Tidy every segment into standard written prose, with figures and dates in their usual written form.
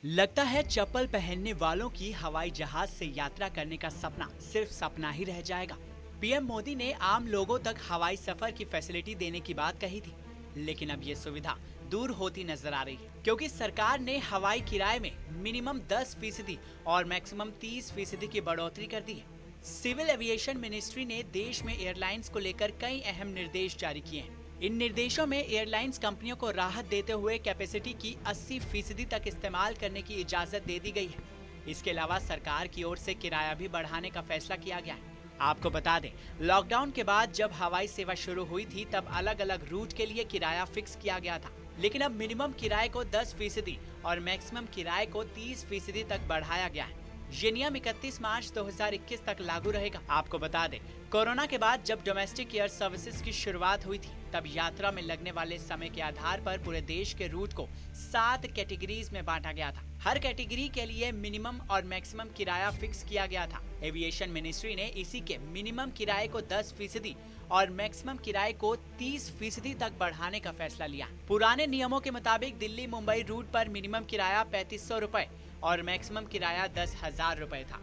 लगता है चप्पल पहनने वालों की हवाई जहाज से यात्रा करने का सपना सिर्फ सपना ही रह जाएगा। पीएम मोदी ने आम लोगों तक हवाई सफर की फैसिलिटी देने की बात कही थी, लेकिन अब ये सुविधा दूर होती नजर आ रही है, क्योंकि सरकार ने हवाई किराए में मिनिमम 10% और मैक्सिमम 30% की बढ़ोतरी कर दी है। सिविल एविएशन मिनिस्ट्री ने देश में एयरलाइंस को लेकर कई अहम निर्देश जारी किए हैं। इन निर्देशों में एयरलाइंस कंपनियों को राहत देते हुए कैपेसिटी की 80% तक इस्तेमाल करने की इजाजत दे दी गई है। इसके अलावा सरकार की ओर से किराया भी बढ़ाने का फैसला किया गया है। आपको बता दें, लॉकडाउन के बाद जब हवाई सेवा शुरू हुई थी तब अलग अलग रूट के लिए किराया फिक्स किया गया था, लेकिन अब मिनिमम किराए को 10% और मैक्सिमम किराए को 30% तक बढ़ाया गया है। ये नियम 31 मार्च 2021 तक लागू रहेगा। आपको बता दें, कोरोना के बाद जब डोमेस्टिक एयर सर्विसेज की शुरुआत हुई थी तब यात्रा में लगने वाले समय के आधार पर पूरे देश के रूट को 7 कैटेगरीज में बांटा गया था। हर कैटेगरी के लिए मिनिमम और मैक्सिमम किराया फिक्स किया गया था। एविएशन मिनिस्ट्री ने इसी के मिनिमम किराए को 10% और मैक्सिमम किराए को 30% तक बढ़ाने का फैसला लिया। पुराने नियमों के मुताबिक दिल्ली मुंबई रूट पर मिनिमम किराया 3500 रुपए और मैक्सिमम किराया 10,000 रुपए था।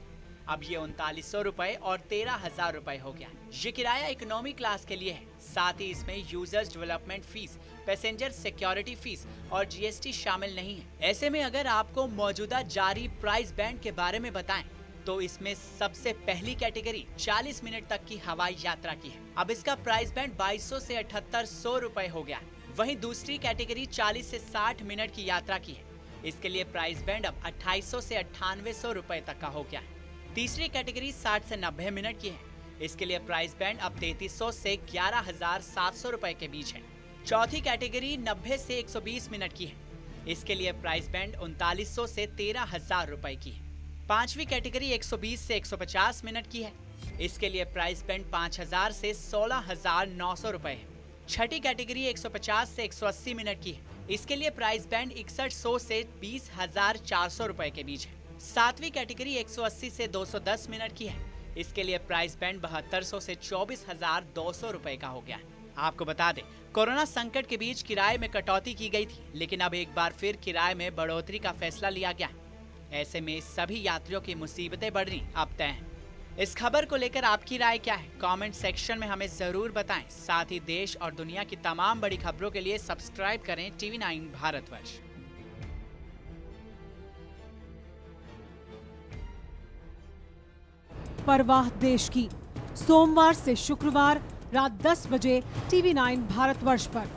अब ये 3900 रुपए और 13,000 रुपए हो गया। ये किराया इकोनॉमी क्लास के लिए है। साथ ही इसमें users development fees, passenger security fees और जीएसटी शामिल नहीं है। ऐसे में अगर आपको मौजूदा जारी प्राइस बैंड के बारे में बताएं तो इसमें सबसे पहली कैटेगरी 40 मिनट तक की हवाई यात्रा की है। अब इसका प्राइस बैंड 2200 से 7800 रुपए हो गया। वहीं दूसरी कैटेगरी 40 से 60 मिनट की यात्रा की है। इसके लिए प्राइस बैंड अब 2800 से 9800 रुपए तक का हो गया है। तीसरी कैटेगरी 60 से 90 मिनट की है। इसके लिए प्राइस बैंड अब 3300 से 11,700 रुपए के बीच है। चौथी कैटेगरी 90 से 120 मिनट की है। इसके लिए प्राइस बैंड 3900 से 13,000 रुपए की है। पांचवी कैटेगरी 120 से 150 मिनट की है। इसके लिए प्राइस बैंड 5,000 से 16,900 रुपए है। छठी कैटेगरी 150 से 180 मिनट की है। इसके लिए प्राइस बैंड 6100 से 20,400 रुपए के बीच है। सातवीं कैटेगरी 180 से 210 मिनट की है। इसके लिए प्राइस बैंड 7200 से 24,200 रुपए का हो गया है। आपको बता दें, कोरोना संकट के बीच किराए में कटौती की गई थी, लेकिन अब एक बार फिर किराए में बढ़ोतरी का फैसला लिया गया है। ऐसे में सभी यात्रियों की मुसीबतें बढ़नी अब तय हैं। इस खबर को लेकर आपकी राय क्या है? कमेंट सेक्शन में हमें जरूर बताएं। साथ ही देश और दुनिया की तमाम बड़ी खबरों के लिए सब्सक्राइब करें TV9 भारतवर्ष। परवाह देश की, सोमवार से शुक्रवार रात 10 बजे TV9 भारतवर्ष पर।